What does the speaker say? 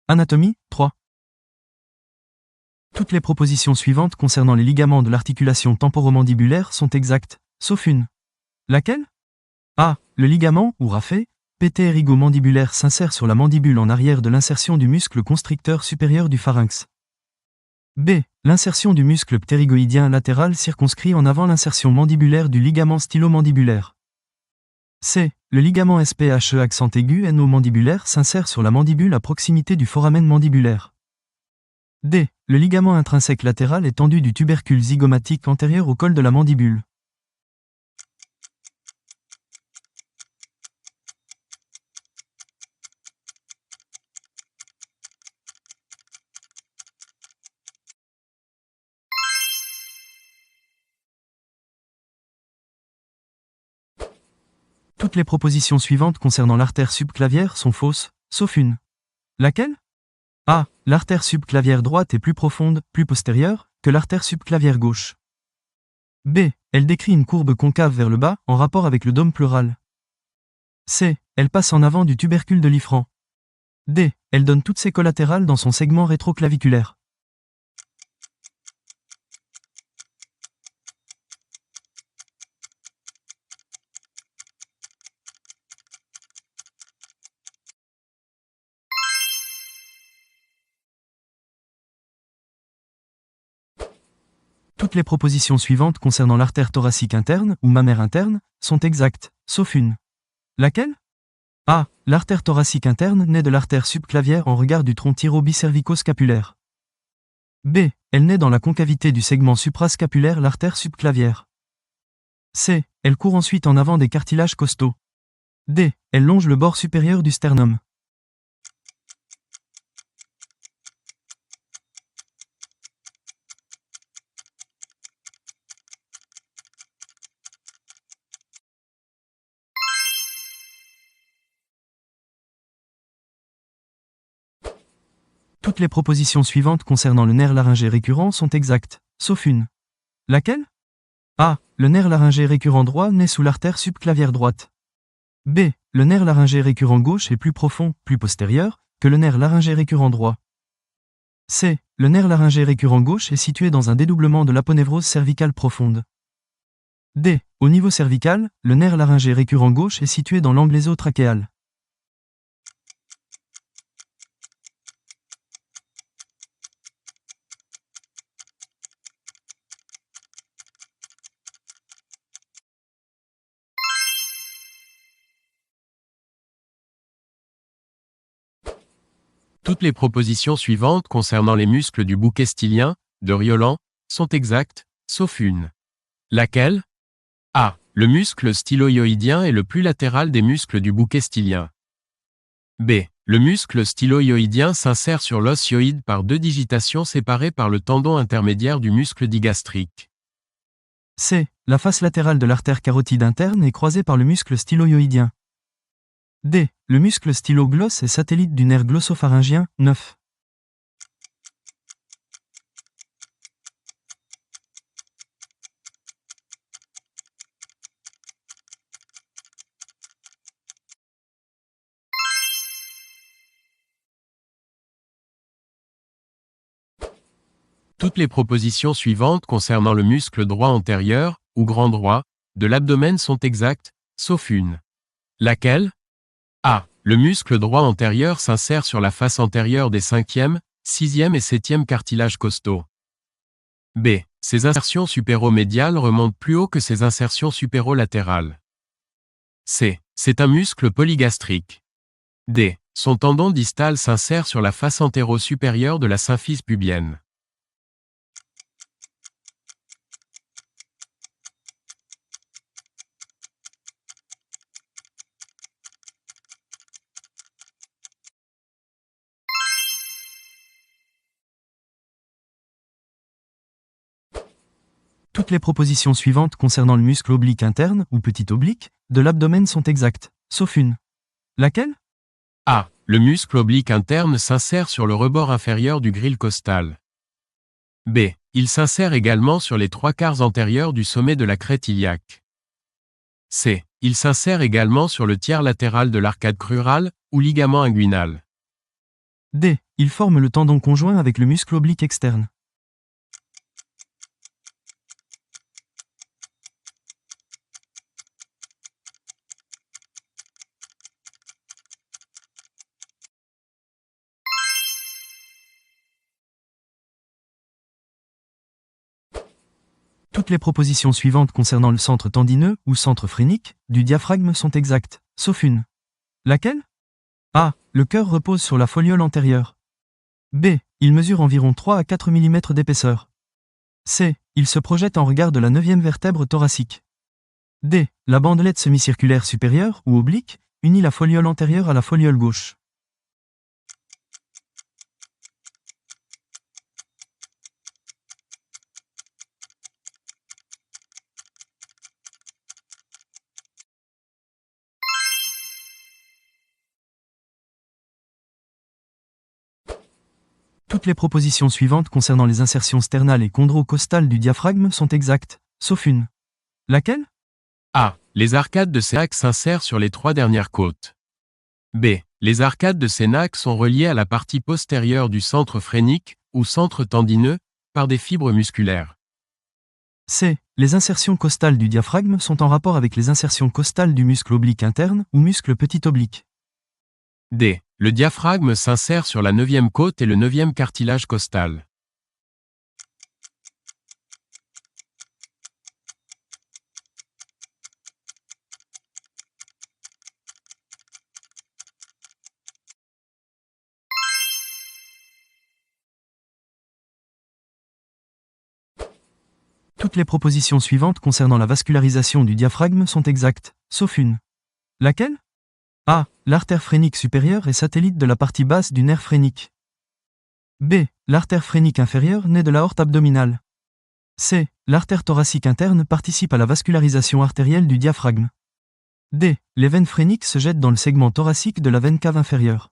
Anatomie, 3. Toutes les propositions suivantes concernant les ligaments de l'articulation temporomandibulaire sont exactes, sauf une. Laquelle? A. Le ligament, ou rafé, ptérygo-mandibulaire s'insère sur la mandibule en arrière de l'insertion du muscle constricteur supérieur du pharynx. B. L'insertion du muscle ptérygoïdien latéral circonscrit en avant l'insertion mandibulaire du ligament stylo-mandibulaire. C. Le ligament SPHE accent aigu no-mandibulaire s'insère sur la mandibule à proximité du foramen mandibulaire. D. Le ligament intrinsèque latéral étendu du tubercule zygomatique antérieur au col de la mandibule. Toutes les propositions suivantes concernant l'artère subclavière sont fausses, sauf une. Laquelle? A. L'artère subclavière droite est plus profonde, plus postérieure, que l'artère subclavière gauche. B. Elle décrit une courbe concave vers le bas, en rapport avec le dôme pleural. C. Elle passe en avant du tubercule de Liffrand. D. Elle donne toutes ses collatérales dans son segment rétroclaviculaire. Toutes les propositions suivantes concernant l'artère thoracique interne, ou mammaire interne, sont exactes, sauf une. Laquelle? A. L'artère thoracique interne naît de l'artère subclavière en regard du tronc thyro-bicervico-scapulaire. B. Elle naît dans la concavité du segment suprascapulaire l'artère subclavière. C. Elle court ensuite en avant des cartilages costaux. D. Elle longe le bord supérieur du sternum. Toutes les propositions suivantes concernant le nerf laryngé récurrent sont exactes, sauf une. Laquelle? A. Le nerf laryngé récurrent droit naît sous l'artère subclavière droite. B. Le nerf laryngé récurrent gauche est plus profond, plus postérieur, que le nerf laryngé récurrent droit. C. Le nerf laryngé récurrent gauche est situé dans un dédoublement de l'aponévrose cervicale profonde. D. Au niveau cervical, le nerf laryngé récurrent gauche est situé dans l'angle ésoptrachéal. Toutes les propositions suivantes concernant les muscles du bouquet stylien, de Rioland, sont exactes, sauf une. Laquelle? A. Le muscle styloïoïdien est le plus latéral des muscles du bouquet stylien. B. Le muscle styloïoïdien s'insère sur l'os hyoïde par deux digitations séparées par le tendon intermédiaire du muscle digastrique. C. La face latérale de l'artère carotide interne est croisée par le muscle styloïoïdien. D. Le muscle styloglosse est satellite du nerf glossopharyngien, 9. Toutes les propositions suivantes concernant le muscle droit antérieur, ou grand droit, de l'abdomen sont exactes, sauf une. Laquelle? A. Le muscle droit antérieur s'insère sur la face antérieure des 5e, 6e et 7e cartilages costaux. B. Ses insertions supéromédiales remontent plus haut que ses insertions supérolatérales. C. C'est un muscle polygastrique. D. Son tendon distal s'insère sur la face antéro-supérieure de la symphyse pubienne. Toutes les propositions suivantes concernant le muscle oblique interne, ou petit oblique, de l'abdomen sont exactes, sauf une. Laquelle? A. Le muscle oblique interne s'insère sur le rebord inférieur du grille costal. B. Il s'insère également sur les 3/4 antérieurs du sommet de la crête iliaque. C. Il s'insère également sur le tiers latéral de l'arcade crurale, ou ligament inguinal. D. il forme le tendon conjoint avec le muscle oblique externe. Toutes les propositions suivantes concernant le centre tendineux ou centre phrénique du diaphragme sont exactes, sauf une. Laquelle? A. Le cœur repose sur la foliole antérieure. B. Il mesure environ 3 à 4 mm d'épaisseur. C. Il se projette en regard de la 9e vertèbre thoracique. D. La bandelette semi-circulaire supérieure ou oblique unit la foliole antérieure à la foliole gauche. Toutes les propositions suivantes concernant les insertions sternales et chondro-costales du diaphragme sont exactes, sauf une. Laquelle? A. Les arcades de Sénac s'insèrent sur les 3 dernières côtes. B. Les arcades de Sénac sont reliées à la partie postérieure du centre phrénique, ou centre tendineux, par des fibres musculaires. C. Les insertions costales du diaphragme sont en rapport avec les insertions costales du muscle oblique interne ou muscle petit oblique. D. Le diaphragme s'insère sur la 9e côte et le 9e cartilage costal. Toutes les propositions suivantes concernant la vascularisation du diaphragme sont exactes, sauf une. Laquelle? A. L'artère phrénique supérieure est satellite de la partie basse du nerf phrénique. B. L'artère phrénique inférieure naît de l'aorte abdominale. C. L'artère thoracique interne participe à la vascularisation artérielle du diaphragme. D. Les veines phréniques se jettent dans le segment thoracique de la veine cave inférieure.